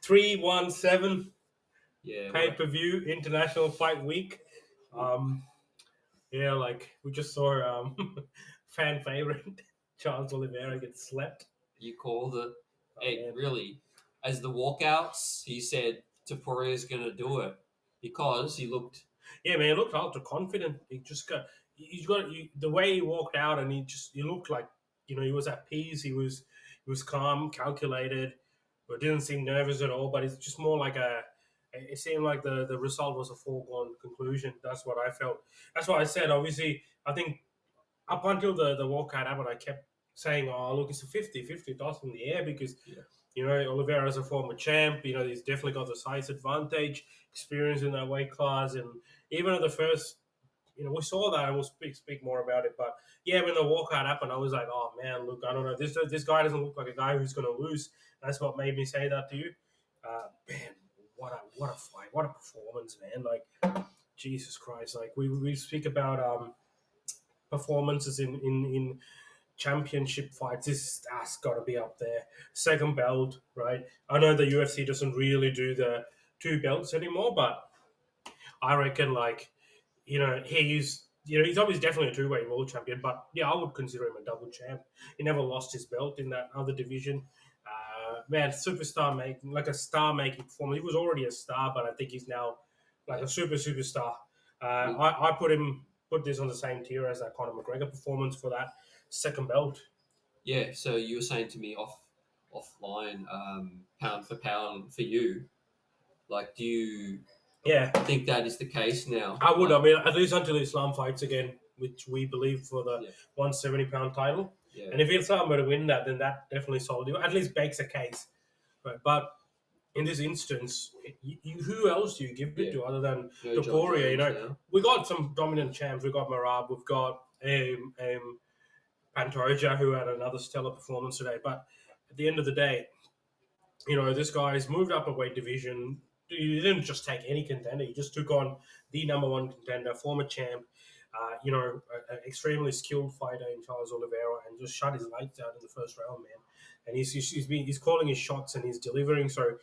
317 Yeah. pay-per-view International Fight Week. Like we just saw fan favorite Charles Oliveira get slept. You called it. Really, as the walkouts, he said Topuria is going to do it because he looked. Yeah, man, he looked ultra confident. The way he walked out, and he looked like he was at peace. He was calm, calculated, but didn't seem nervous at all. But it's just more like it seemed like the result was a foregone conclusion. That's what I felt. That's what I said. Obviously, I think up until the walkout happened, I kept saying, "Oh, look, it's a 50-50 toss in the air," because Oliveira is a former champ. He's definitely got the size advantage, experience in that weight class, and even at the first, we saw that, and we'll speak more about it. But yeah, when the walkout happened, I was like, "Oh man, look, I don't know. This guy doesn't look like a guy who's going to lose." That's what made me say that to you. Man, what a fight, what a performance, man! Like Jesus Christ, like we speak about performances in championship fights. That's got to be up there. Second belt, right? I know the UFC doesn't really do the two belts anymore, but I reckon he's obviously definitely a two-weight world champion, but yeah, I would consider him a double champ. He never lost his belt in that other division. Man, like a star-making performance. He was already a star, but I think he's now like a superstar. I put this on the same tier as that Conor McGregor performance for that second belt. Yeah, so you were saying to me offline, pound for pound for you, like, do you think that is the case now? I would. I mean, at least until Islam fights again, which we believe for the 170-pound title. Yeah. And if Islam were to win that, then that definitely solid. At least makes a case. Right? But in this instance, who else do you give it to other than Topuria? We got some dominant champs. We've got Marab. We've got Pantoja, who had another stellar performance today. But at the end of the day, this guy's moved up a weight division. He didn't just take any contender. He just took on the number one contender, former champ, an extremely skilled fighter in Charles Oliveira, and just shut his lights out in the first round, man. And he's calling his shots and he's delivering. So,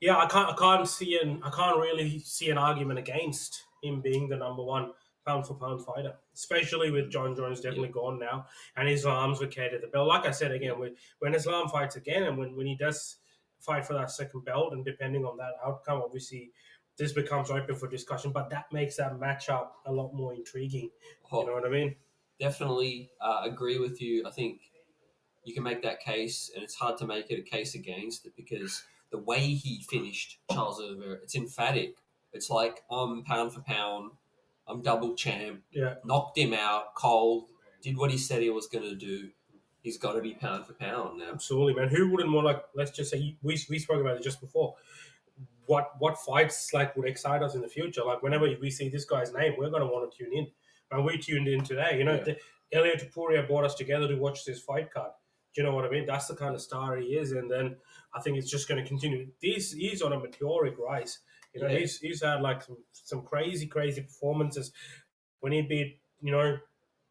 yeah, I can't really see an argument against him being the number one pound for pound fighter, especially with John Jones definitely gone now, and Islam's vacated the belt. Like I said again, when Islam fights again, and when he does fight for that second belt, and depending on that outcome, obviously this becomes open for discussion. But that makes that matchup a lot more intriguing. You know what I mean? Definitely agree with you. I think you can make that case, and it's hard to make it a case against it because the way he finished Charles Oliveira, it's emphatic. It's like, I'm pound for pound, I'm double champ, knocked him out cold, did what he said he was going to do. He's got to be pound for pound now. Absolutely, man. Who wouldn't want, like, let's just say, we spoke about it just before, what fights like would excite us in the future? Like, whenever we see this guy's name, we're going to want to tune in. And we tuned in today. Elliot Topuria brought us together to watch this fight card. Do you know what I mean? That's the kind of star he is. And then I think it's just going to continue. He's on a meteoric rise. He's had like some crazy performances when he beat,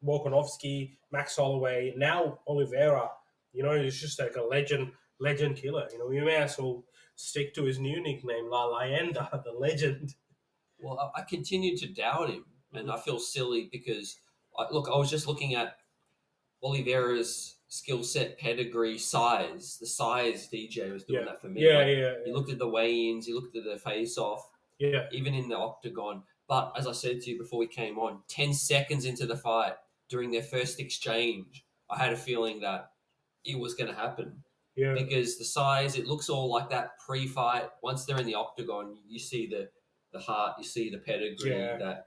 Volkanovski, Max Holloway, now Oliveira. He's just like a legend killer. We may as well stick to his new nickname, La Leyenda, the legend. Well, I continue to doubt him, and I feel silly because, I was just looking at Oliveira's skill set, pedigree, size. The size DJ was doing that for me. You looked at the weigh-ins, you looked at the face-off, even in the octagon. But as I said to you before we came on, 10 seconds into the fight, during their first exchange, I had a feeling that it was going to happen. Yeah. Because the size, it looks all like that pre-fight. Once they're in the octagon, you see the heart, you see the pedigree that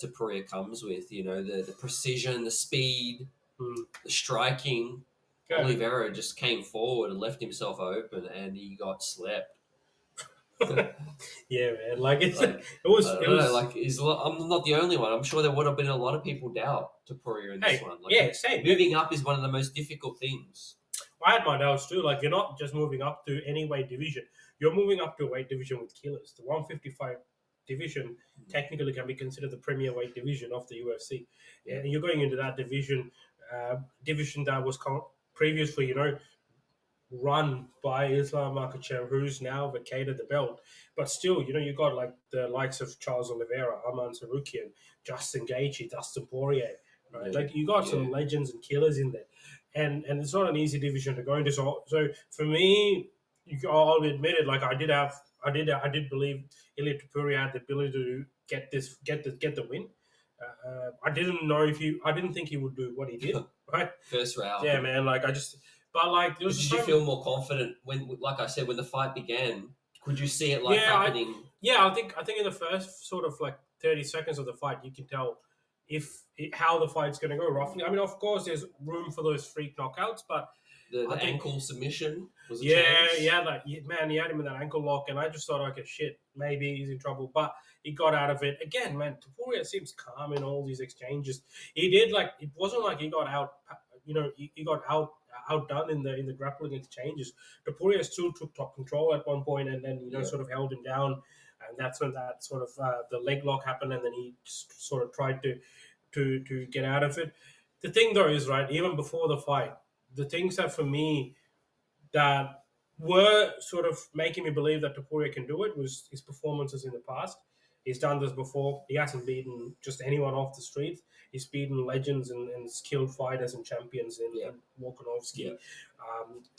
Topuria comes with, the precision, the speed, the striking. Oliveira just came forward and left himself open, and he got slept. Yeah, man. I'm not the only one. I'm sure there would have been a lot of people doubt Topuria in this one. Same. Moving up is one of the most difficult things. I had my doubts too. Like, you're not just moving up to any weight division. You're moving up to a weight division with killers. The 155 division technically can be considered the premier weight division of the UFC. Yeah, and you're going into that division that was previously, run by Islam Makhachev, who's now vacated the belt. But still, you got like the likes of Charles Oliveira, Arman Sarukian, Justin Gaethje, Dustin Poirier, right? Yeah, Like you got yeah, some legends and killers in there, and it's not an easy division to go into. So for me, I'll admit it. Like I did believe Ilya Topuria had the ability to get the win. I didn't know if I didn't think he would do what he did, right? first Yeah, round. man. Like I just, but like there But was did you so feel more confident when, like I said, when the fight began? Could you see it like yeah, happening? I think in the first sort of like 30 seconds of the fight, you can tell how the fight's going to go roughly. I mean, of course, there's room for those freak knockouts, but The I the think ankle submission was a yeah, chance. yeah, like man, he had him in that ankle lock, and I just thought, okay, shit, maybe he's in trouble, but he got out of it again. Man, Taporia seems calm in all these exchanges. He did like it wasn't like he got out, he got outdone in the grappling exchanges. Taporia still took top control at one point, and then Yeah, sort of held him down, and that's when that sort of the leg lock happened, and then he just sort of tried to get out of it. The thing though is right, even before the fight, the things that for me that were sort of making me believe that Topuria can do it was his performances in the past. He's done this before. He hasn't beaten just anyone off the street. He's beaten legends and skilled fighters and champions yeah, in Volkanovski,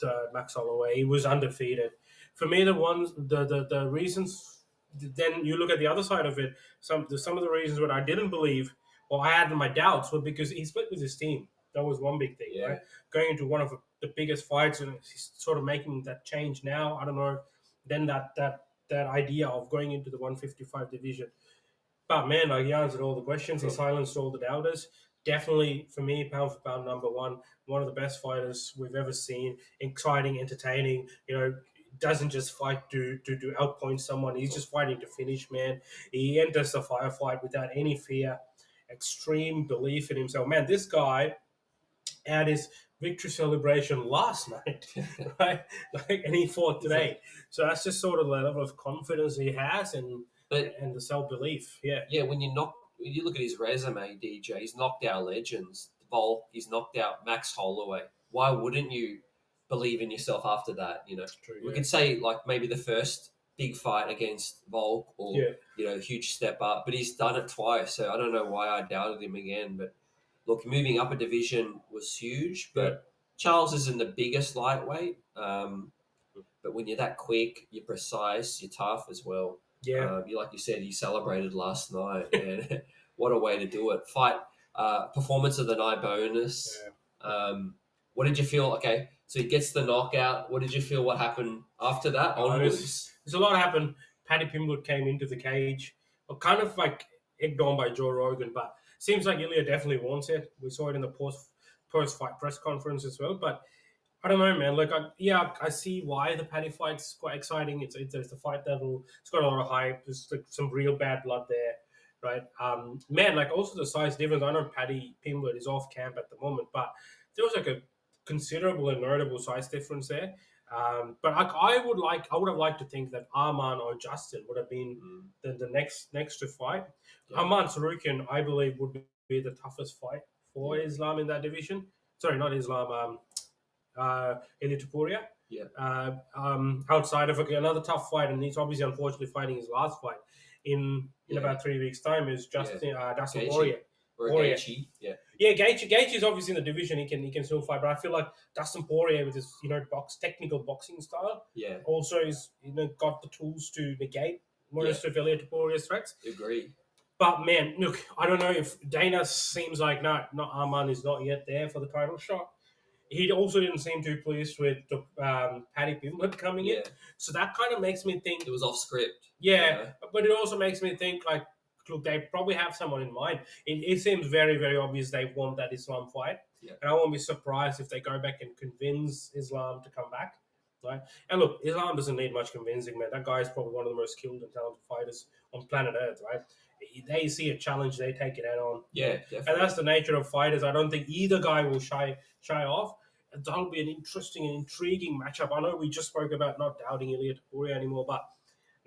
yeah. Max Holloway. He was undefeated. For me, the reasons. Then you look at the other side of it. Some of the reasons what I didn't believe or I had my doubts were because he split with his team. That was one big thing, Yeah. right? Going into one of the biggest fights, and he's sort of making that change now. I don't know. Then that idea of going into the 155 division, but man, like he answered all the questions. He Cool. silenced all the doubters. Definitely for me, pound for pound, number one of the best fighters we've ever seen. Exciting, entertaining. Doesn't just fight to outpoint someone. He's just fighting to finish. Man, he enters the firefight without any fear. Extreme belief in himself. Man, this guy at his victory celebration last night, right? Like, and he fought today. So that's just sort of the level of confidence he has But and the self belief. Yeah, yeah, when you look at his resume, DJ, he's knocked out legends. Volk, he's knocked out Max Holloway. Why wouldn't you believe in yourself after that? true. We Yeah, could say like maybe the first big fight against Volk or yeah, huge step up, but he's done it twice. So I don't know why I doubted him again. But look, moving up a division was huge. yeah, But Charles isn't the biggest lightweight. But when you're that quick, you're precise, you're tough as well. yeah. Like you said, he celebrated last night, and what a way to do it! Fight, performance of the night bonus. Yeah. What did you feel? Okay, so he gets the knockout. What did you feel? What happened after that onwards? There's a lot happened. Paddy Pimblett came into the cage, kind of like egged on by Joe Rogan, but seems like Ilya definitely wants it. We saw it in the post fight press conference as well, but I don't know, man. Like, I see why the Paddy fight's quite exciting. It's a fight it's got a lot of hype. There's like some real bad blood there, right? Man, like also the size difference. I know Paddy Pimblett is off camp at the moment, but there was like a considerable and notable size difference there. But I would have liked to think that Arman or Justin would have been Mm, the next to fight. yeah, Arman Sarukian, I believe, would be the toughest fight for yeah, Islam in that division. Sorry, not Islam. Ilya Topuria. yeah, Outside of another tough fight, and he's obviously unfortunately fighting his last fight in yeah. about 3 weeks' time is Yeah. Dustin Gaethje Poirier. or a Poirier. Gaethje. Yeah, Yeah, Gaethje is obviously in the division. He can still fight, but I feel like Dustin Poirier with his technical boxing style yeah. also is got the tools to negate most of Ilya Topuria's threats. Agree. But man, look, I don't know if Dana seems like not Arman is not yet there for the title shot. He also didn't seem too pleased with Paddy Pimblett coming in. Yeah, So that kind of makes me think, it was off script. yeah, but it also makes me think like, look, they probably have someone in mind. It seems very, very obvious they want that Islam fight. Yeah. And I won't be surprised if they go back and convince Islam to come back. Right? And look, Islam doesn't need much convincing, man. That guy is probably one of the most skilled and talented fighters on planet Earth, right? They see a challenge, they take it out on. Yeah, And definitely. that's the nature of fighters. I don't think either guy will shy off. That'll be an interesting and intriguing matchup. I know we just spoke about not doubting Ilya Topuria anymore, but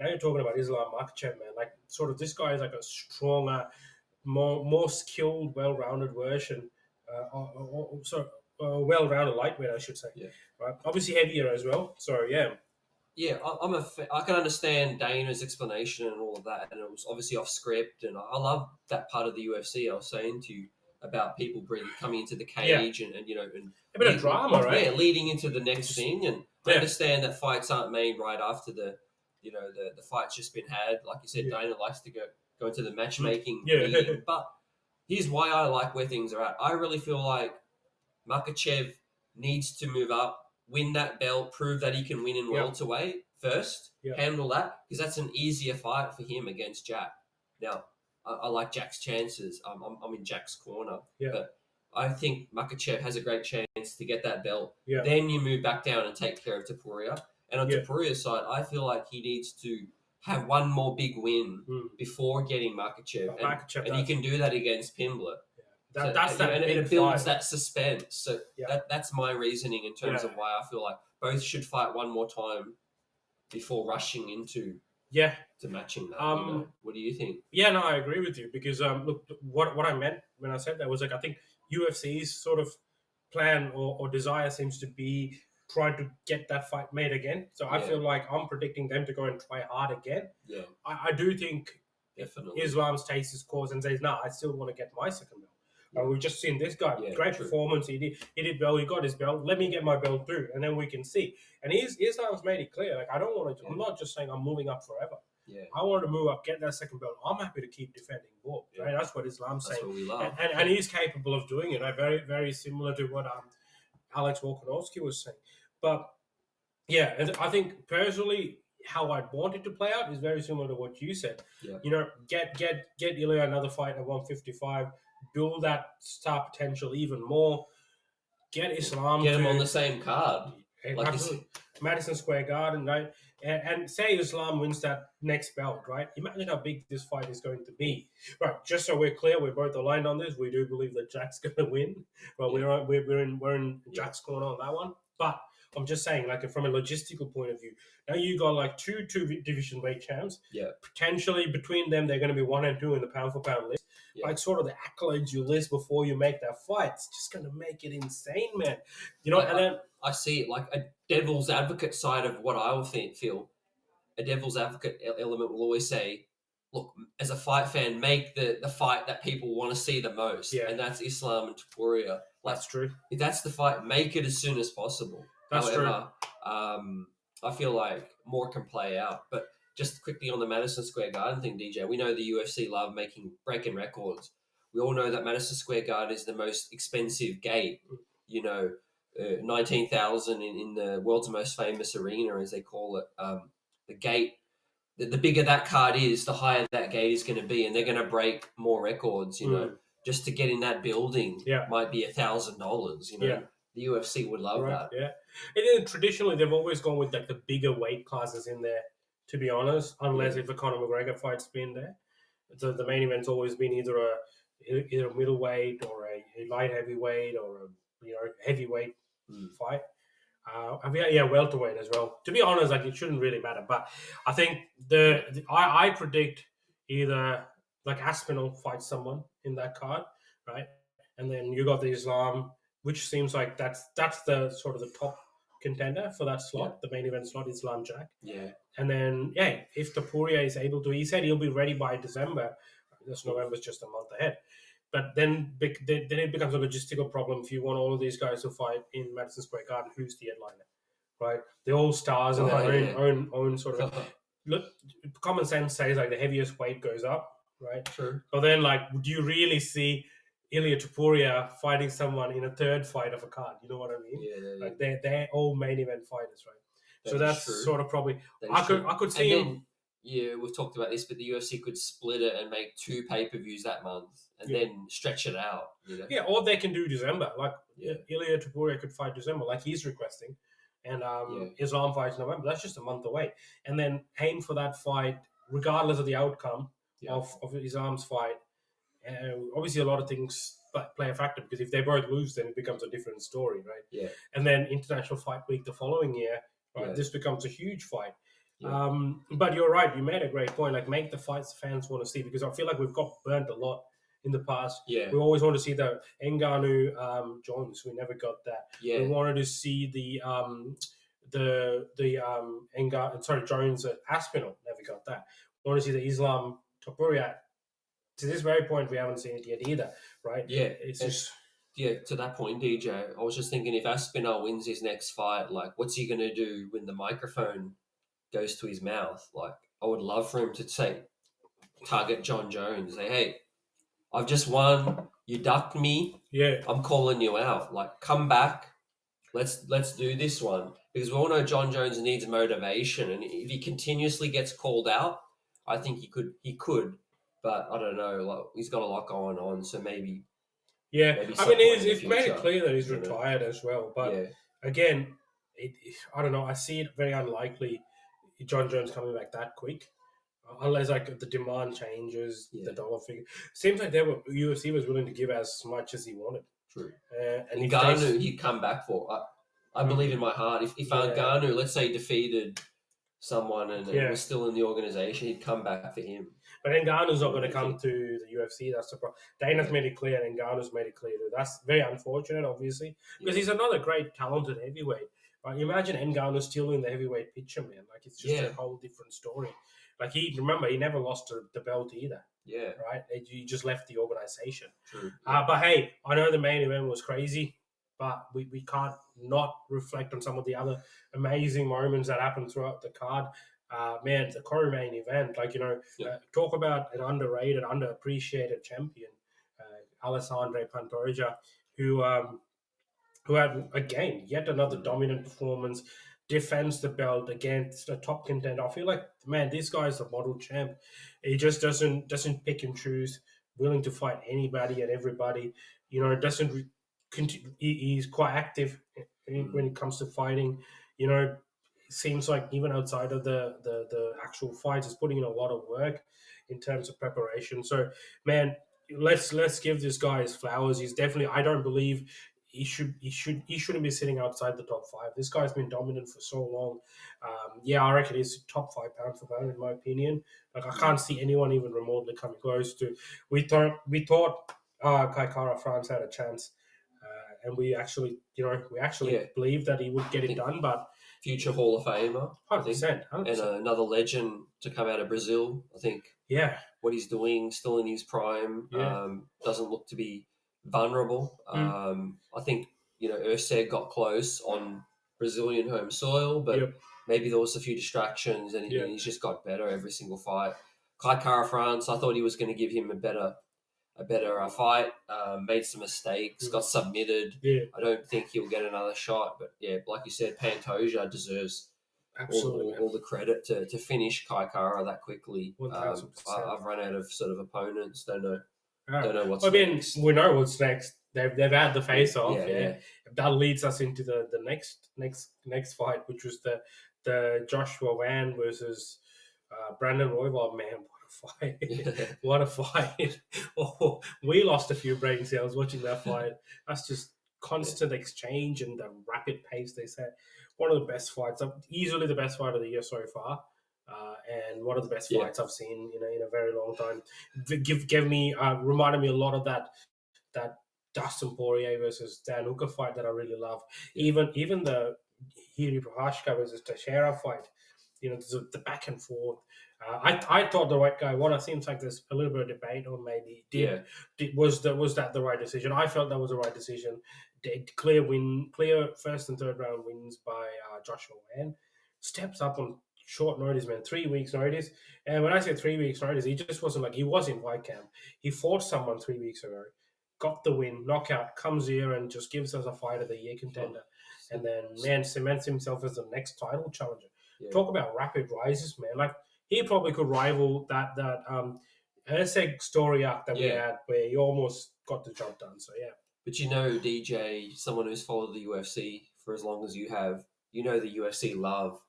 now you're talking about Islam Makhachev, man. Like, sort of, this guy is like a stronger, more skilled, well-rounded version. So well-rounded lightweight, I should say. Yeah. Right. Obviously heavier as well. So yeah. Yeah, I can understand Dana's explanation and all of that, and it was obviously off script, and I love that part of the UFC. I was saying to you about people coming into the cage and you know and A bit of drama, right? yeah, leading into the next thing, and I Yeah. understand that fights aren't made right after the the fight's just been had. Like you said, Dana likes to go into the matchmaking Yeah. meeting, but here's why I like where things are at. I really feel like Makachev needs to move up, win that belt, prove that he can win in welterweight first, handle that, because that's an easier fight for him against Jack. Now, I like Jack's chances. I'm in Jack's corner, but I think Makachev has a great chance to get that belt. Then you move back down and take care of Topuria. And on Topuria's side, I feel like he needs to have one more big win before getting Makachev. And he can do that against Pimbler. And it builds that suspense. So that's my reasoning in terms of why I feel like both should fight one more time before rushing into to matching that. What do you think? Yeah, no, I agree with you because look, what I meant when I said that was like I think UFC's sort of plan or desire seems to be trying to get that fight made again. So I feel like I'm predicting them to go and try hard again. Yeah, I do think definitely Islam takes his course and says, "No, I still want to get my second belt." We've just seen this guy, great performance. He did well. He got his belt. Let me get my belt through, and then we can see. And Islam's made it clear. Like I don't want to. I'm not just saying I'm moving up forever. Yeah. I want to move up, get that second belt. I'm happy to keep defending both. Right? That's what Islam's saying. That's what we love. And he's capable of doing it. Very very similar to what Alex Volkanovski was saying. But yeah, and I think personally, how I'd want it to play out is very similar to what you said. Yeah. You know, get Ilya another fight at 155. Build that star potential even more. Get Islam. Get him on the same card. Absolutely. Madison Square Garden, right? And say Islam wins that next belt, right? Imagine how big this fight is going to be. Right, just so we're clear, we're both aligned on this. We do believe that Jack's going to win. Well, we're in Jack's corner on that one. But I'm just saying, like from a logistical point of view, now you got like two division weight champs. Yeah. Potentially between them, they're going to be 1 and 2 in the pound for pound list. Yeah. Like sort of the accolades you list before you make that fight, it's just going to make it insane, man. You know, and then I see it like a devil's advocate side of what I will feel. A devil's advocate element will always say, look, as a fight fan, make the fight that people want to see the most. Yeah. And that's Islam and Topuria. Like, that's true. If that's the fight, make it as soon as possible. That's However, true. I feel like more can play out. But just quickly on the Madison Square Garden thing, DJ, we know the UFC love breaking records. We all know that Madison Square Garden is the most expensive gate. You know, 19,000 in the world's most famous arena, as they call it. The gate, the bigger that card is, the higher that gate is going to be, and they're going to break more records. You know, just to get in that building might be $1,000. You know, the UFC would love that. Yeah, and then traditionally they've always gone with like the bigger weight classes in there. To be honest, unless if a Conor McGregor fight's been there, the main event's always been either a middleweight or a light heavyweight or a heavyweight fight. Welterweight as well. To be honest, like it shouldn't really matter. But I think I predict either like Aspinall fights someone in that card, right? And then you got the Islam, which seems like that's the sort of the top contender for that slot, the main event slot, Islam Jack. Yeah. And then if Topuria is able to, he said he'll be ready by December. This November's just a month ahead. But then it becomes a logistical problem if you want all of these guys to fight in Madison Square Garden. Who's the headliner, right? They're all stars in their own sort of. Look, common sense says like the heaviest weight goes up, right? True. But then, like, do you really see Ilya Topuria fighting someone in a third fight of a card? You know what I mean? Yeah. Like they're all main event fighters, right? So that's true. Sort of probably. I could see him. Yeah, we've talked about this, but the UFC could split it and make 2 pay-per-views that month and then stretch it out. You know? Yeah, or they can do December. Like Ilya Topuria could fight December, like he's requesting, and Islam fights November. That's just a month away, and then aim for that fight regardless of the outcome of Islam's fight. Obviously, a lot of things play a factor because if they both lose, then it becomes a different story, right? Yeah. And then International Fight Week the following year, right? This becomes a huge fight. But you're right. You made a great point. Like, make the fights fans want to see, because I feel like we've got burnt a lot in the past. Yeah. We always want to see the Ngannou Jones. We never got that. Yeah. We wanted to see the Jones at Aspinall. Never got that. We want to see the Islam TOPURIA. To this very point, we haven't seen it yet either, right? Yeah. It's just to that point, DJ, I was just thinking if Aspinall wins his next fight, like, what's he going to do when the microphone goes to his mouth? Like, I would love for him to say, target John Jones, say, hey, I've just won. You ducked me. yeah. I'm calling you out. Like, come back. Let's do this one, because we all know John Jones needs motivation, and if he continuously gets called out, I think he could, but I don't know. Like, he's got a lot going on, so maybe. Yeah, maybe I mean, sometime in the he's made it future, clear that he's you know. retired as well. But Yeah. again, I don't know. I see it very unlikely John Jones coming back that quick, unless like the demand changes, Yeah. the dollar figure. Seems like UFC was willing to give as much as he wanted. True. And if Ngannou, he'd come back for. I believe in my heart. If Yeah. Ngannou, let's say, defeated someone and Yeah. was still in the organization, he'd come back for him. But Ngannou's not going to I come to the UFC. That's the problem. Dana's made it clear, and Ngannou's made it clear. That's very unfortunate, obviously, because he's another great, talented heavyweight. Right? Imagine Ngannou still in the heavyweight picture, man. Like, it's just a whole different story. Like, he never lost the belt either. Yeah. Right? He just left the organization. True. But hey, I know the main event was crazy, but we can't not reflect on some of the other amazing moments that happened throughout the card. Man, the co-main event, like, talk about an underrated, underappreciated champion, Alessandro Pantoja, who had, again, yet another dominant performance, defends the belt against a top contender. I feel like, man, this guy is a model champ. He just doesn't pick and choose, willing to fight anybody and everybody. Doesn't he's quite active when it comes to fighting. Seems like even outside of the actual fights, he's putting in a lot of work in terms of preparation. So, man, let's give this guy his flowers. He's definitely, I don't believe he shouldn't be sitting outside the top five. This guy's been dominant for so long. I reckon he's top 5 pound for pound in my opinion. Like, I can't see anyone even remotely coming close to. We thought Kai Kara France had a chance, and we actually believed that he would get it done, but. Future Hall of Famer, 100%. and another legend to come out of Brazil. I think. Yeah. What he's doing, still in his prime, doesn't look to be vulnerable. I think Urseg got close on Brazilian home soil, but maybe there was a few distractions, and he's just got better every single fight. Kai Kara France, I thought he was going to give him a better fight. Made some mistakes, got submitted. Yeah. I don't think he'll get another shot, but like you said, Pantoja deserves all the credit to finish Kai Kara that quickly. 1000%. I've run out of sort of opponents. Don't know what's next. We know what's next. They've had the face off. Yeah. That leads us into the next fight, which was the Joshua Van versus Brandon Royval. Man, what a fight! What a fight! Oh, we lost a few brain cells watching that fight. That's just constant exchange and the rapid pace they set. One of the best fights, easily the best fight of the year so far. And one of the best fights I've seen in a very long time. Reminded me a lot of that Dustin Poirier versus Dan Hooker fight that I really love. Even the Hiri Prohashka versus Teixeira fight. The back and forth. I thought the right guy won. It seems like there's a little bit of debate on maybe was that the right decision. I felt that was the right decision. Clear first and third round wins by Joshua Wan. Steps up on short notice, man. 3 weeks notice. And when I say 3 weeks notice, he just wasn't like he was in fight camp. He fought someone 3 weeks ago, got the win, knockout, comes here and just gives us a fight of the year contender. And then, man, cements himself as the next title challenger. Yeah. Talk about rapid rises, man. Like, he probably could rival that Urseg story arc that we had where he almost got the job done. So, yeah. But DJ, someone who's followed the UFC for as long as you have, the UFC love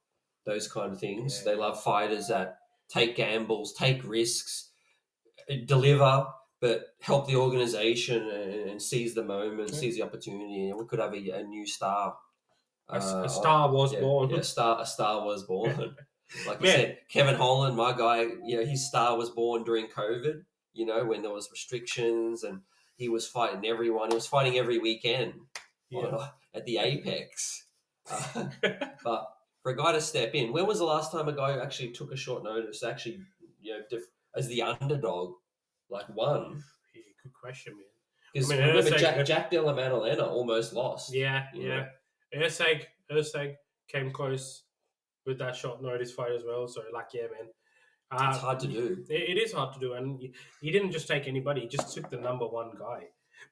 those kind of things. Yeah. They love fighters that take gambles, take risks, deliver, but help the organization and seize the moment, seize the opportunity. And we could have a new star. A star was born. Yeah, a star was born. Like you said, Kevin Holland, my guy, his star was born during COVID. you know, when there was restrictions and he was fighting everyone. He was fighting every weekend at the Apex. But for a guy to step in, when was the last time a guy actually took a short notice, actually, you know, as the underdog, like won? Yeah, good question, man. Because I mean, remember, Usyk, Jack Della Maddalena almost lost. yeah, You know? Usyk came close with that short notice fight as well. So, like, yeah, man. It's hard to do. It is hard to do, and he didn't just take anybody; he just took the number one guy.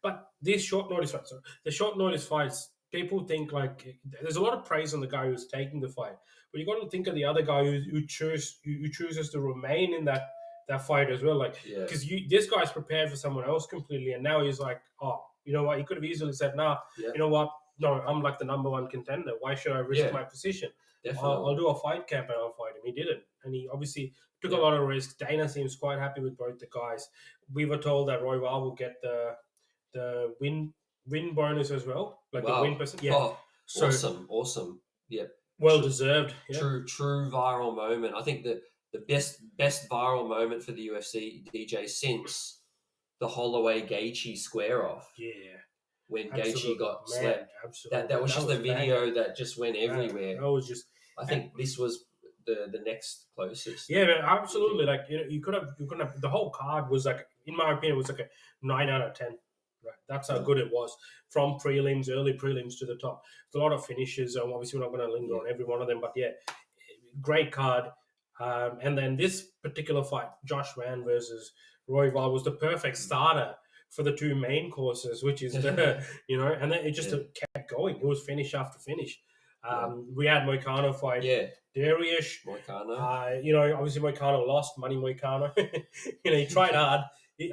But these short notice fights, the short notice fights, people think like there's a lot of praise on the guy who's taking the fight, but you got to think of the other guy who chooses to remain in that fight as well. Like Yeah. because this guy's prepared for someone else completely, and now he's like, oh, you know what? He could have easily said, nah, Yeah. you know what? No, I'm like the number one contender. Why should I risk Yeah. my position? Definitely. I'll do a fight camp and I'll fight him. He didn't, and he obviously took a lot of risks. Dana seems quite happy with both the guys. We were told that Royval will get the win bonus as well, like the win percent. Yeah, Oh, so awesome. Yeah, well deserved. Yeah. True viral moment. I think that the best viral moment for the UFC DJ since the Holloway Gaethje square off. Yeah. When Absolutely. Gaethje got Man, slept. absolutely. That was just a video that just went everywhere. That was just. I think this was the next closest. Yeah, man, absolutely. Like you could have the whole card was like, in my opinion, was like a 9 out of 10. Right, that's how good it was from prelims, early prelims to the top. There's a lot of finishes, and obviously we're not going to linger on every one of them, but yeah, great card. And then this particular fight, Josh Van versus Royval, was the perfect starter for the two main courses, which is the and then it just kept going. It was finish after finish. We had Moicano fight Darius. Moicano. Obviously Moicano lost. Money Moicano. He tried hard.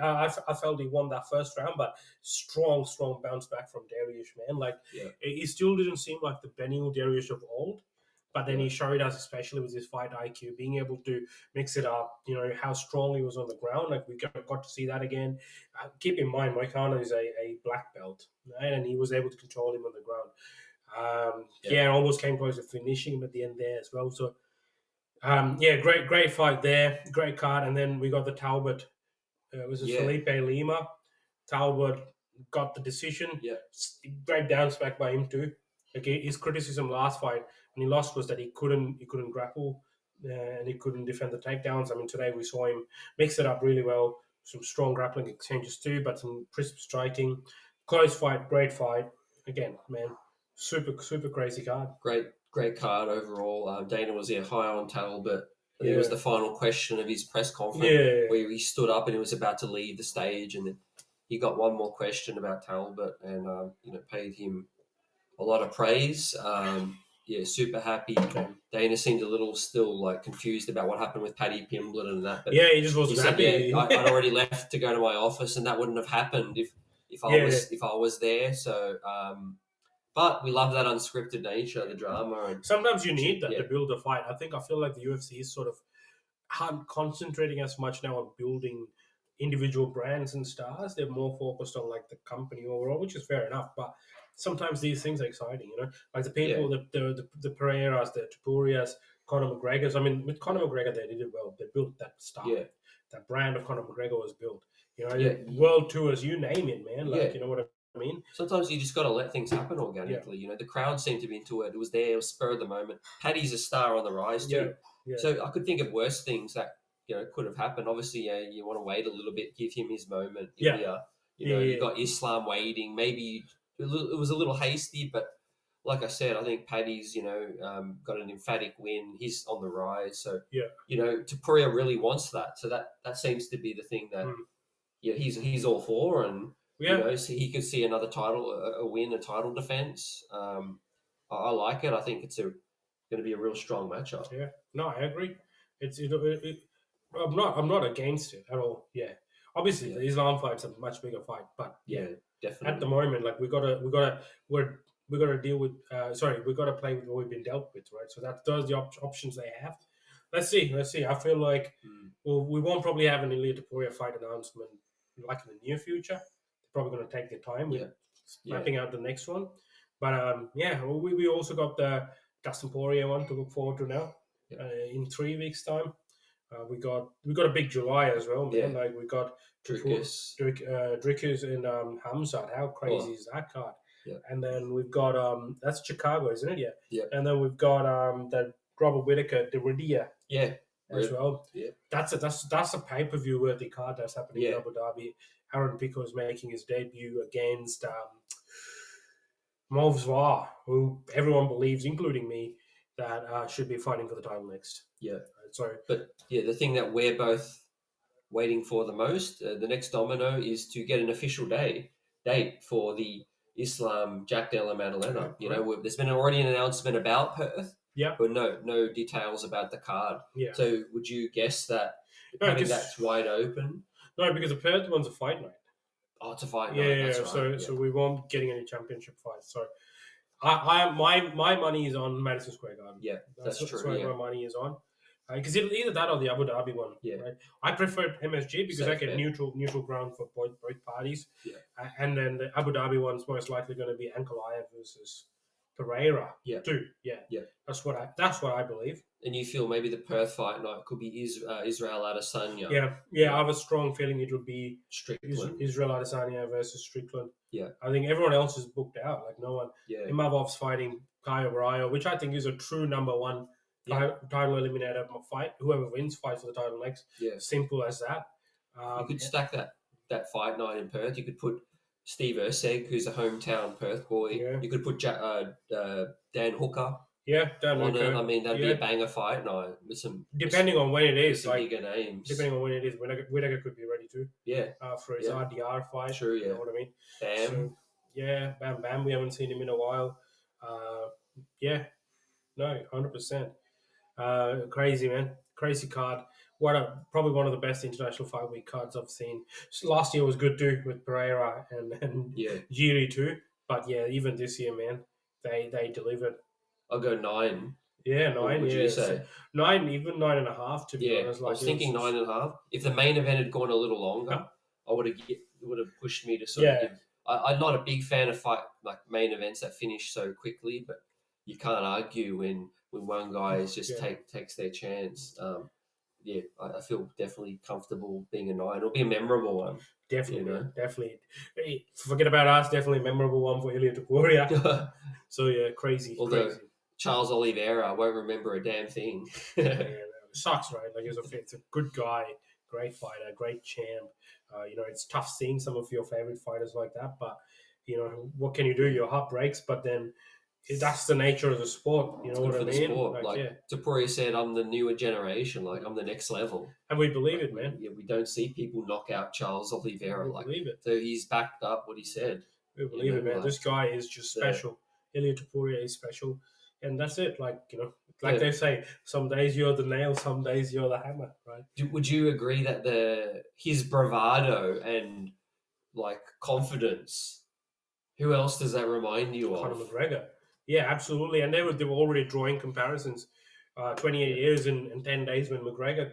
I felt he won that first round, but strong bounce back from Darius, man. Like he still didn't seem like the Benil Darius of old. But then he showed us, especially with his fight IQ, being able to mix it up, how strong he was on the ground. Like, we got to see that again. Keep in mind, Moicano is a black belt, right? And he was able to control him on the ground. Almost came close to finishing him at the end there as well. So, great fight there. Great card. And then we got the Talbot. Felipe Lima. Talbot got the decision. Yeah. Great bounce back by him too. Like his criticism last fight when he lost was that he couldn't grapple and he couldn't defend the takedowns. I mean, today we saw him mix it up really well. Some strong grappling exchanges too, but some crisp striking. Close fight, great fight. Again, man, super crazy card. Great card overall. Dana was high on Talbot. It was the final question of his press conference where he stood up and he was about to leave the stage, and then he got one more question about Talbot and paid him a lot of praise. Super happy. Dana seemed a little still like confused about what happened with Paddy Pimblett and that. But he just wasn't happy. I'd already left to go to my office, and that wouldn't have happened if I was there. So, but we love that unscripted nature, the drama. And sometimes you need that to build a fight. I feel like the UFC is sort of concentrating as much now on building individual brands and stars. They're more focused on like the company overall, which is fair enough. But sometimes these things are exciting, like the people, the Pereiras, the Topurias, Conor McGregor's. I mean, with Conor McGregor, they did it well. They built that star. That brand of Conor McGregor was built. World tours, you name it, man. Like, you know what I mean? Sometimes you just got to let things happen organically. The crowd seemed to be into it. It was there. It was spur of the moment. Paddy's a star on the rise too. So I could think of worse things that could have happened. Obviously, you want to wait a little bit, give him his moment. You got Islam waiting. Maybe it was a little hasty, but like I said, I think Paddy's got an emphatic win. He's on the rise. So Topuria really wants that. So that seems to be the thing that he's all for, and so he could see another title, a win, a title defense. I like it. I think it's going to be a real strong matchup. Yeah, no, I agree. I'm not against it at all. Yeah, obviously the Islam fight's a much bigger fight, but definitely at the moment, like we gotta deal with. We gotta play with what we've been dealt with, right? So that's those the options they have. Let's see. I feel like we won't probably have an Ilia Topuria fight announcement like in the near future. They're probably going to take their time with mapping out the next one. But we also got the Dustin Poirier one to look forward to now in 3 weeks' time. We got a big July as well, man. Yeah. Like we got Dricus. Dricus and Hamzat. How crazy Oh, is that card? yeah. And then we've got that's Chicago, isn't it? Yeah. Yeah. And then we've got that Robert Whitaker, the Radia Yeah. as well. Yeah. That's a pay per view worthy card that's happening in Yeah. Abu Dhabi. Aaron Pico is making his debut against Movswa, who everyone believes, including me, that should be fighting for the title next. Yeah. So, But yeah, the thing that we're both waiting for the most, the next domino, is to get an official date for the Islam Jack Della Maddalena. You know, there's been already an announcement about Perth, yeah, but no details about the card. yeah. So would you guess that No, having because that's wide open? no, because the Perth one's a fight night. Oh, it's a fight Yeah, night. yeah. That's right. So we won't be getting any championship fights. So my money is on Madison Square Garden. Yeah, that's true. That's where Yeah. my money is on. Because either that or the Abu Dhabi one. Yeah. Right? I prefer MSG because I Safe get bet. neutral ground for both parties. Yeah. And then the Abu Dhabi one's most likely going to be Ankalaev versus Pereira. Yeah. Too. Yeah. Yeah. That's what I believe. And you feel maybe the Perth fight night could be Israel Adesanya. Yeah. I have a strong feeling it would be Strickland. Israel Adesanya versus Strickland. Yeah. I think everyone else is booked out. Like no one. Yeah. Imavov's fighting Kyle O'Brien, which I think is a true number one title eliminator fight. Whoever wins fights for the title next. Yeah. Simple as that. You could stack that fight night in Perth. You could put Steve Erceg, who's a hometown Perth boy. Yeah. You could put Dan Hooker. Yeah, Dan on Hooker. it. I mean, that'd be a banger fight night with some. Depending on when it is, some bigger names. Depending on when it is, Whittaker could be ready too. Yeah. For his RDR fight. True. Yeah. You know what I mean? Bam. So, yeah, Bam. We haven't seen him in a while. Yeah. No, 100%. Crazy, man. Crazy card. Probably one of the best international fight week cards I've seen. Last year was good too with Pereira and Jiri too. But yeah, even this year, man, they delivered. I'll go 9. Yeah, 9. What would you say? 9, even 9.5 to be honest. I was thinking 9.5. If the main event had gone a little longer, I would have pushed me to sort of give. I'm not a big fan of main events that finish so quickly, but you can't argue when one guy is just takes their chance. I feel definitely comfortable being a 9. It'll be a memorable one. Definitely, definitely. Hey, forget about us. Definitely a memorable one for Ilia Topuria. So yeah, crazy. Crazy. Charles Oliveira won't remember a damn thing. Sucks, right? Like it's a good guy, great fighter, great champ. It's tough seeing some of your favorite fighters like that, but what can you do? Your heart breaks, but then that's the nature of the sport. You know what I mean? Topuria said, "I'm the newer generation. Like I'm the next level." And we believe it, man. We don't see people knock out Charles Oliveira. We believe it. So he's backed up what he said. We believe it, man. This guy is just special. Ilia Topuria is special. And that's it. They say, some days you're the nail, some days you're the hammer, right? Would you agree that his bravado and confidence? Who else does that remind you of? Conor McGregor. Yeah, absolutely. And they were already drawing comparisons. 28 years and 10 days when McGregor,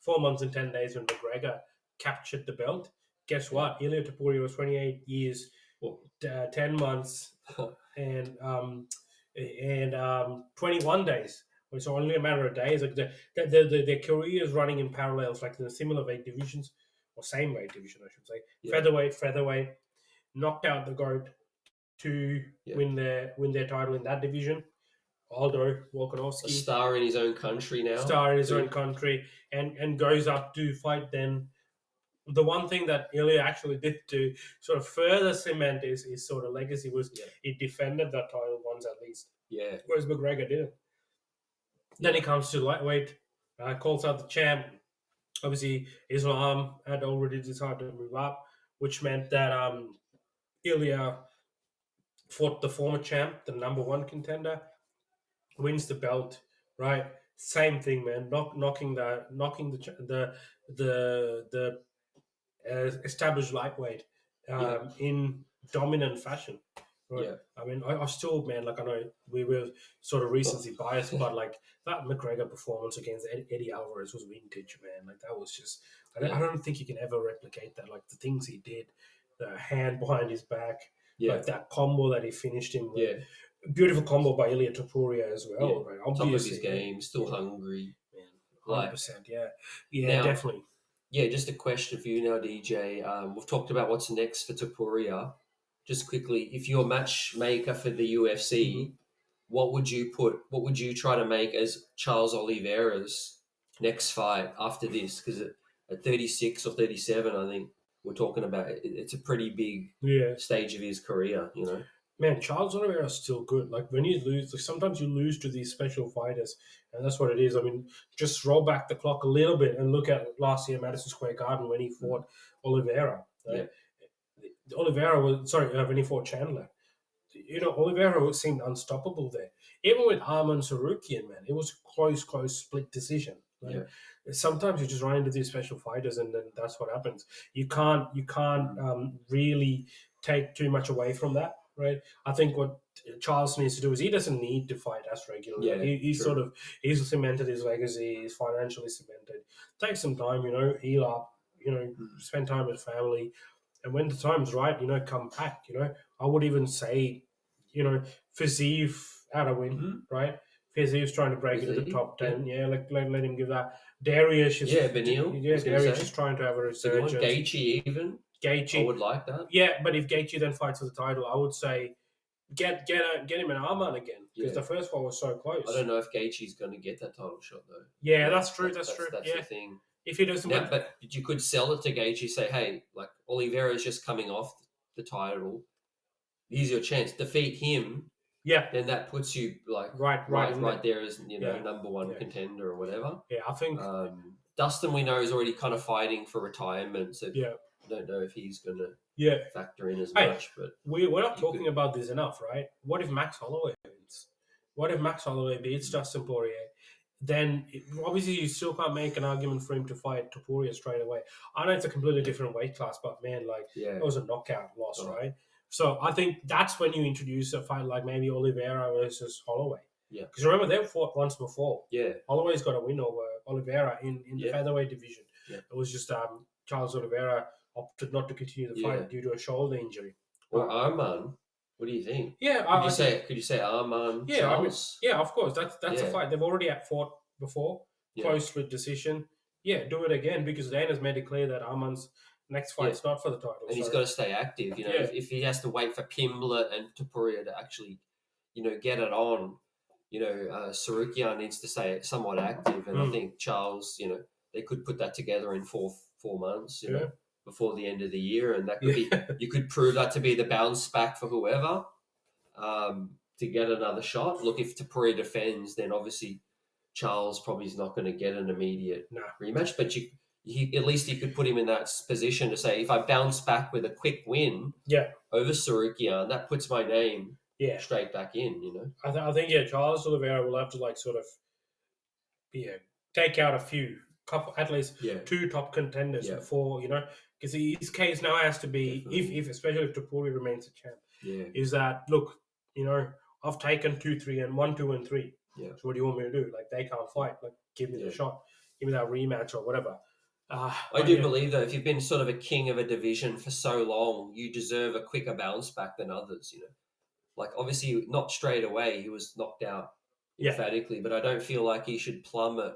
4 months and 10 days when McGregor captured the belt. Guess what? Ilia Topuria was 28 years, 10 months, and 21 days. It's only a matter of days. Like their careers running in parallels, like in the similar weight divisions, or same weight division, I should say. Yeah. Featherweight, knocked out the GOAT to win their title in that division. Aldo Volkanovski, a star in his own country now. Own country, and goes up to fight then. The one thing that Ilia actually did to sort of further cement his sort of legacy was he defended that title once at least. Yeah. Whereas McGregor didn't. Then he comes to lightweight, calls out the champ. Obviously, Islam had already decided to move up, which meant that Ilia fought the former champ, the number 1 contender, wins the belt, right? Same thing, man. Knocking the established lightweight in dominant fashion. Right? Yeah. I mean, I still, man, I know we were sort of recency biased, but that McGregor performance against Eddie Alvarez was vintage, man. That was just, I don't think you can ever replicate that. The things he did, the hand behind his back, that combo that he finished him with. Yeah. Beautiful combo by Ilia Topuria as well. Yeah. Right? Obviously, top of his game, still hungry. Man. Like 100%. Yeah, now, definitely. yeah, just a question for you now, DJ. We've talked about what's next for Topuria. Just quickly, if you're a matchmaker for the UFC, what would you put? What would you try to make as Charles Oliveira's next fight after this? Because at 36 or 37, I think we're talking about it's a pretty big Yeah. stage of his career. You know. Man, Charles Oliveira is still good. Like when you lose, like sometimes you lose to these special fighters, and that's what it is. I mean, just roll back the clock a little bit and look at last year Madison Square Garden when he fought Oliveira. Yeah. Right? Oliveira was sorry when he fought Chandler. Oliveira seemed unstoppable there. Even with Arman Sarukian, man, it was a close split decision. Right? Yeah. Sometimes you just run into these special fighters, and then that's what happens. You can't really take too much away from that, right? I think what Charles needs to do is he doesn't need to fight as regularly. Yeah, He's true. sort of he's cemented his legacy. He's financially cemented. Take some time, heal up. Spend time with family. And when the time's right, come back. I would even say, Fiziev had a win, right? Fiziev's trying to break into the Fiziev, top 10. Yeah, let him give that. Darius is Benil. Darius is trying to have a resurgence. Gaethje even. Gaethje, I would like that. Yeah, but if Gaethje then fights for the title, I would say get him an arm on again because the first one was so close. I don't know if Gaethje's going to get that title shot though. Yeah, that's true. That's true. That's the thing. If he doesn't, but you could sell it to Gaethje. Say, hey, like Oliveira's just coming off the title. Here's your chance. Defeat him. Yeah. Then that puts you like right there as number one contender or whatever. Yeah, I think Dustin we know is already kind of fighting for retirement. So yeah, I don't know if he's going to factor in as hey, much. But we're not talking about this enough, right? What if Max Holloway wins? What if Max Holloway beats Dustin Poirier? Then obviously you still can't make an argument for him to fight Topuria straight away. I know it's a completely different weight class, but man, it was a knockout loss, right? So I think that's when you introduce a fight like maybe Oliveira versus Holloway. Yeah. Because remember, they've fought once before. Yeah. Holloway's got a win over Oliveira in the featherweight division. Yeah. It was just Charles Oliveira opted not to continue the fight due to a shoulder injury. Or Arman. What do you think? Yeah, could you say Arman? Yeah, Charles? Of course. That's a fight they've already fought before. Close split decision. Yeah, do it again because Dana's made it clear that Arman's next fight's not for the title. And he's got to stay active. If he has to wait for Pimblett and Topuria to actually, get it on, Sarukian needs to stay somewhat active. And I think Charles, they could put that together in 4 months, before the end of the year, and that could be you could prove that to be the bounce back for whoever to get another shot. Look, if Topuria defends, then obviously Charles probably is not going to get an immediate rematch, but at least you could put him in that position to say, if I bounce back with a quick win over Sarukian, that puts my name straight back in. I think Charles Oliveira will have to sort of take out at least 2 top contenders before because his case now has to be especially if Topuria remains a champ. Is that look, I've taken 2, 3, and 1, 2, and 3. So what do you want me to do? They can't fight. Give me the shot. Give me that rematch or whatever. I do believe though, if you've been sort of a king of a division for so long, you deserve a quicker bounce back than others. Obviously not straight away. He was knocked out emphatically, but I don't feel like he should plummet.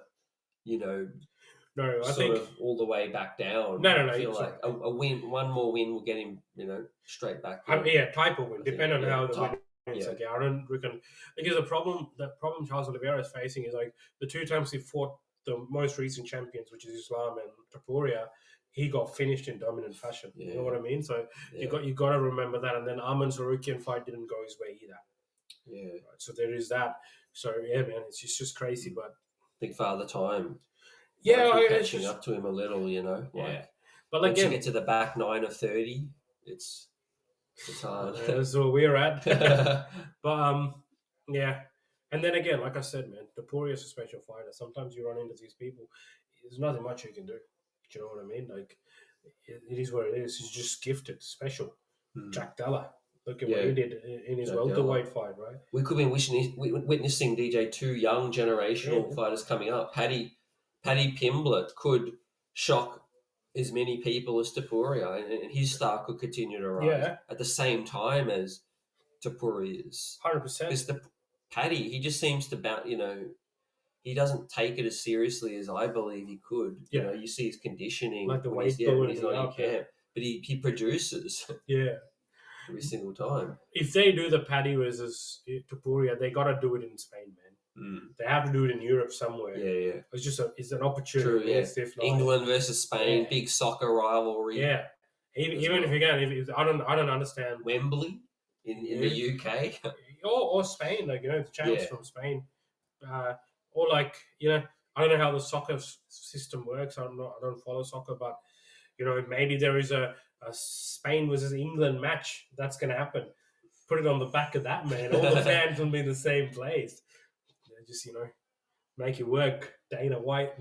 No, I think all the way back down. No. I feel like a win, one more win will get him, straight back. Type of win, depending on how the win is. I don't reckon because the problem Charles Oliveira is facing is the 2 times he fought the most recent champions, which is Islam and Topuria, he got finished in dominant fashion. You know what I mean? So you got to remember that. And then Arman Sarukian fight didn't go his way either. Yeah. Right, so there is that. So man, it's just crazy. But I think Father Time. Catching up to him a little, But once you get to the back 9 of 30, it's hard. That's where we're at. But and then again, like I said, man, Topuria is a special fighter. Sometimes you run into these people. There's nothing much you can do. Do you know what I mean? It is what it is. He's just gifted, special. Jack Della. Look at what he did in his welterweight fight, right? We could be witnessing DJ 2 young generational fighters coming up. Paddy Pimblett could shock as many people as Topuria, and his star could continue to rise at the same time as Topuria's. 100%. Because Paddy, he just seems to bounce. he doesn't take it as seriously as I believe he could. Yeah. You know, you see his conditioning Like the when weight he's when pulling he's not in up, yeah. camp, but he produces Yeah. every single time. If they do the Paddy versus Topuria, they got to do it in Spain, man. They have to do it in Europe somewhere. Yeah. It's an opportunity. True, yeah. If not, England versus Spain, Yeah. big soccer rivalry. yeah. Even well. if you can, if I don't understand. Wembley in the UK. or Spain, like the champs Yeah. from Spain, or like I don't know how the soccer system works. I don't follow soccer, but maybe there is a Spain versus England match that's going to happen. Put it on the back of that, man. All the fans will be in the same place. Just make it work. Dana White,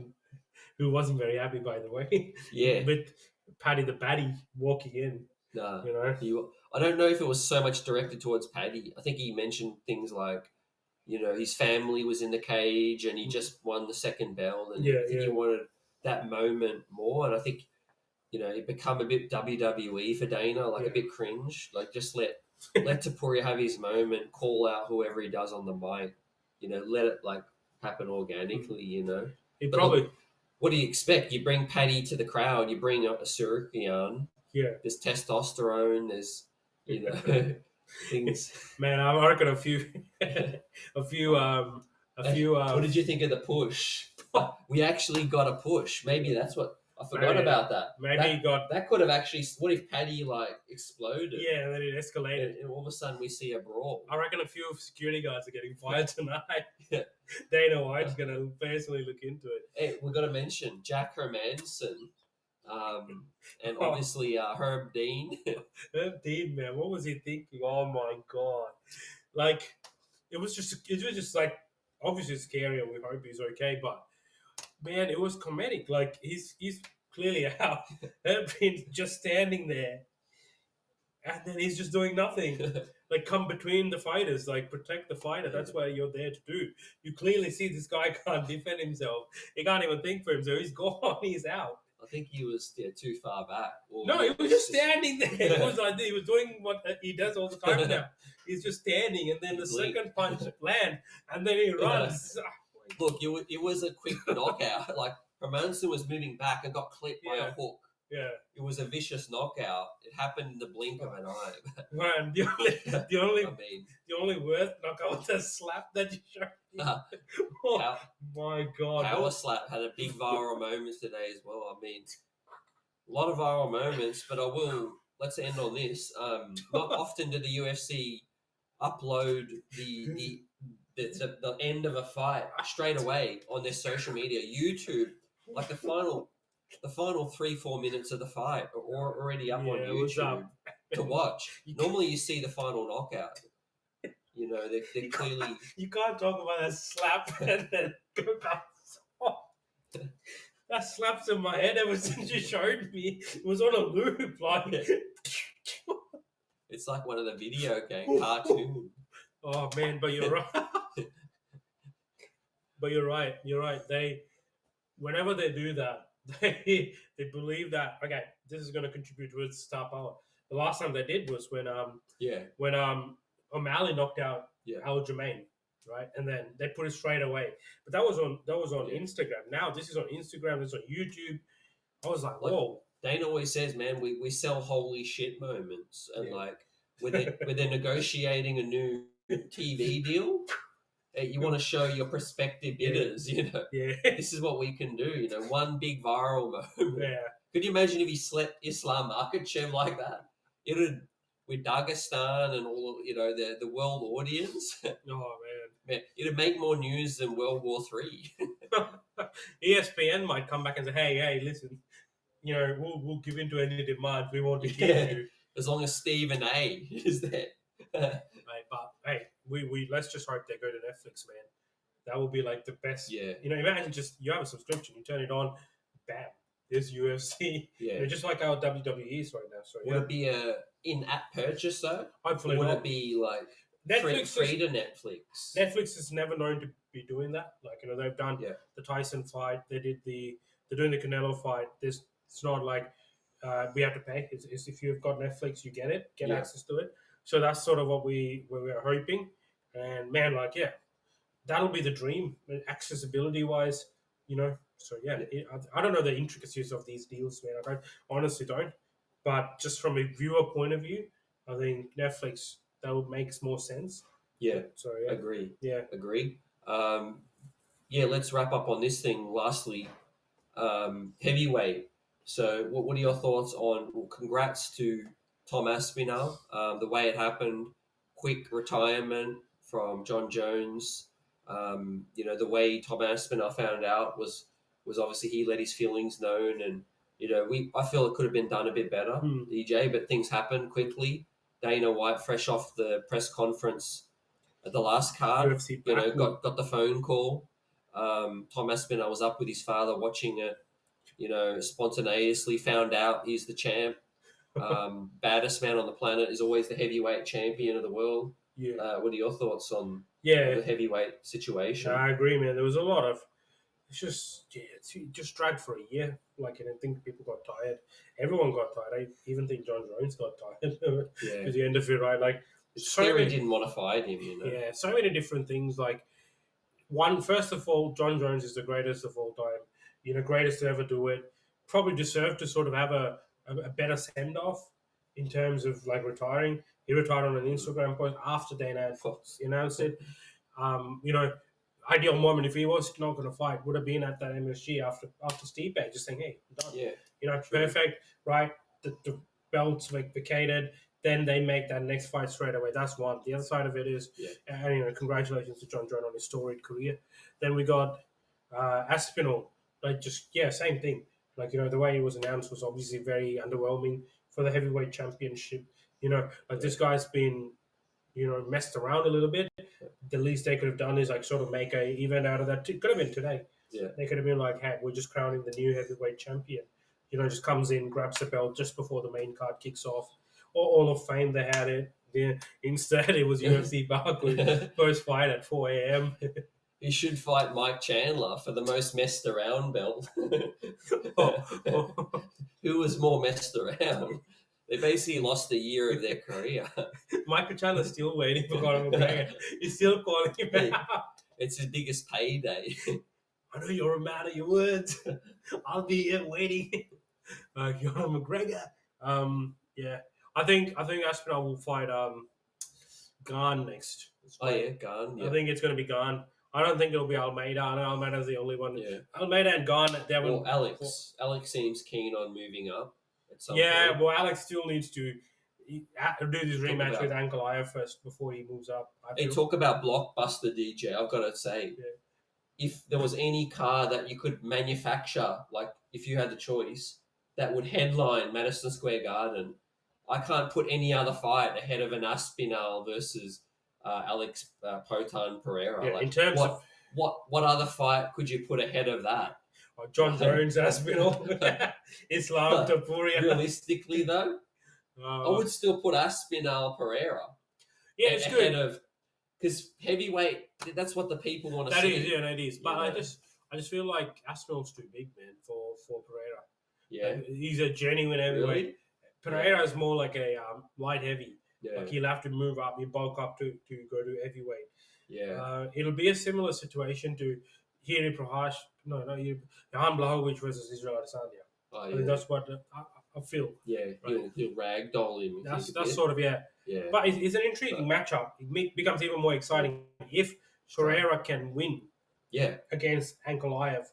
who wasn't very happy, by the way, Yeah. with Paddy the Baddy walking in. Nah, You know, I don't know if it was so much directed towards Paddy. I think he mentioned things like, his family was in the cage and he just won the second belt, and I think he wanted that moment more. And I think, it become a bit WWE for Dana, like a bit cringe. Like just let Topuria have his moment, call out whoever he does on the mic, let it like happen organically, He But probably. look, what do you expect? You bring Paddy to the crowd, you bring up a Surukian. Yeah. There's testosterone. There's things. Man, I reckon a few. What did you think of the push? We actually got a push. Maybe that's what I forgot about that. Maybe that could have actually. What if Paddy exploded? Yeah, and then it escalated, and all of a sudden we see a brawl. I reckon a few security guards are getting fired tonight. Yeah. Dana White's gonna personally look into it. Hey, we've got to mention Jack Hermanson. And obviously Herb Dean. Herb Dean, man, what was he thinking? Oh my god! Like, it was just like obviously scary, and we hope he's okay. But man, it was comedic. Like he's clearly out. Herb Dean's just standing there, and then he's just doing nothing. Like come between the fighters, like protect the fighter. That's what you're there to do. You clearly see this guy can't defend himself. He can't even think for himself. He's gone. He's out. I think he was too far back. No, he was just standing there. It was like he was doing what he does all the time now. He's just standing, and then the second punch lands, and then he runs. Look, it was a quick knockout. Like Hermanson was moving back and got clipped by a hook. Yeah, it was a vicious knockout. It happened in the blink of an eye. Man, the only worst knockout was a slap that you showed me. Oh my god! Power slap had a big viral moment today as well. I mean, a lot of viral moments, but let's end on this. Not often do the UFC upload the end of a fight straight away on their social media. YouTube, like the final 3-4 minutes of the fight are already up on YouTube to watch. Normally you see the final knockout. They're clearly... You can't talk about that slap and then go back. That slap's in my head ever since you showed me. It was on a loop. Like... It's like one of the video game cartoons. Oh, man, but you're right. You're right. Whenever they do that, they believe that, okay, this is going to contribute towards star power. The last time they did was when O'Malley knocked out Aljamain, right? And then they put it straight away. But that was on Instagram. Now this is on Instagram. It's on YouTube. I was like, whoa. Dana always says, man, we sell holy shit moments, and like when they're negotiating a new TV deal. You want to show your prospective bidders, this is what we can do, one big viral moment. Yeah. Could you imagine if he slept Islam Makhachev like that? It would, with Dagestan and all, the world audience. Oh, man. It'd make more news than World War III. ESPN might come back and say, hey, listen, we'll give in to any demand. We want to hear you. As long as Stephen A is there. Right, but hey, we let's just hope they go to Netflix, man. That would be like the best. Yeah. Imagine just you have a subscription, you turn it on, bam, there's UFC. Yeah. Just like our WWE is right now. So would it be a in-app purchase though? Hopefully, or would it be like Netflix free to Netflix? Netflix is never known to be doing that. Like they've done the Tyson fight. They're doing the Canelo fight. It's not like we have to pay. It's if you've got Netflix, you get access to it. So that's sort of what we're hoping. And man, that'll be the dream, accessibility wise, you know. So yeah, I don't know the intricacies of these deals, man. I honestly don't. But just from a viewer point of view, I think Netflix that would makes more sense. Yeah, So yeah, agree, yeah, agree. Yeah, let's wrap up on this thing. Lastly, heavyweight. So, what are your thoughts on? Well, congrats to Tom Aspinall. The way it happened, quick retirement from John Jones. The way Tom Aspinall found out was obviously he let his feelings known, and I feel it could have been done a bit better, Hmm. DJ. But things happen quickly. Dana White, fresh off the press conference at the last card, UFC backward. got the phone call. Tom Aspinall was up with his father watching it. Spontaneously found out he's the champ. Baddest man on the planet is always the heavyweight champion of the world. Yeah, What are your thoughts on yeah, the heavyweight situation? I agree, man. There was a lot of. It's just it just dragged for a year. Like, and I think people got tired. Everyone got tired. I even think John Jones got tired Yeah, at the end of it. Right, like so Theory many. didn't want to fight him. Yeah, so many different things. Like one, first of all, John Jones is the greatest of all time. Greatest to ever do it. Probably deserved to sort of have a better send off in terms of like retiring. He retired on an Instagram post after Dana had announced it. Um, you know, Ideal moment if he was not going to fight would have been at that MSG after Stipe, just saying, "Hey, I'm done." Yeah, Perfect, right? The belts like vacated. Then they make that next fight straight away. That's one. The other side of it is, and congratulations to John Jones on his storied career. Then we got Aspinall, like just same thing. Like the way it was announced was obviously very underwhelming for the heavyweight championship. This guy's been messed around a little bit. The least they could have done is like sort of make a event out of that. It could have been today. Yeah. They could have been like, hey, we're just crowning the new heavyweight champion. Just comes in, grabs the belt just before the main card kicks off. Or All of Fame, they had it. Yeah. Instead, it was UFC Barkley first fight at 4 a.m. He should fight Mike Chandler for the most messed around belt. Who was more messed around? They basically lost a year of their career. Michael Chandler's still waiting for Conor McGregor. He's still calling him out. It's his biggest payday. I know you're a man of your words. I'll be here waiting. Conor McGregor. Yeah. I think Aspinall will fight Gane next. Gane. Yeah. I think it's going to be Gane. I don't think it'll be Almeida. I know Almeida's the only one. Yeah. Almeida and Gane. Well, Alex seems keen on moving up at some point. point. Well, Alex still needs to do this rematch with Ankalaev first before he moves up. Hey, talk about blockbuster, DJ. I've got to say, if there was any car that you could manufacture, like if you had the choice, that would headline Madison Square Garden, I can't put any other fight ahead of an Aspinall versus Alex Potan Pereira. Yeah, in terms of what other fight could you put ahead of that? John Jones, Aspinall, Islam, TOPURIA. Realistically, though, I would still put Aspinall Pereira. Yeah, it's ahead good of because heavyweight. That's what the people want to see. That is, yeah, it is. But I just feel like Aspinall's too big, man, for Pereira. Yeah, he's a genuine heavyweight. Really? Pereira is more like a light heavy. Yeah. Like he'll have to move up, you bulk up to go to heavyweight. Yeah. It'll be a similar situation to Jiri Prahash. Jan Blachowicz versus Israel Adesanya. Oh, I think that's what I feel. Yeah, right? he'll ragdoll him. That's sort of, yeah. But it's an intriguing matchup. It becomes even more exciting if Pereira can win against Ankalaev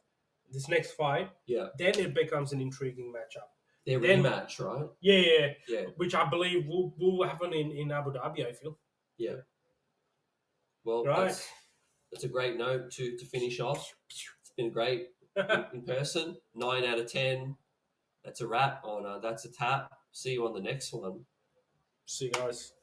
this next fight. Yeah. Then it becomes an intriguing matchup. Their rematch, right? Yeah. Which I believe will happen in Abu Dhabi, I feel. Yeah. Well, right. That's a great note to finish off. It's been great in person. 9 out of 10. That's a wrap on That's a Tap. See you on the next one. See you guys.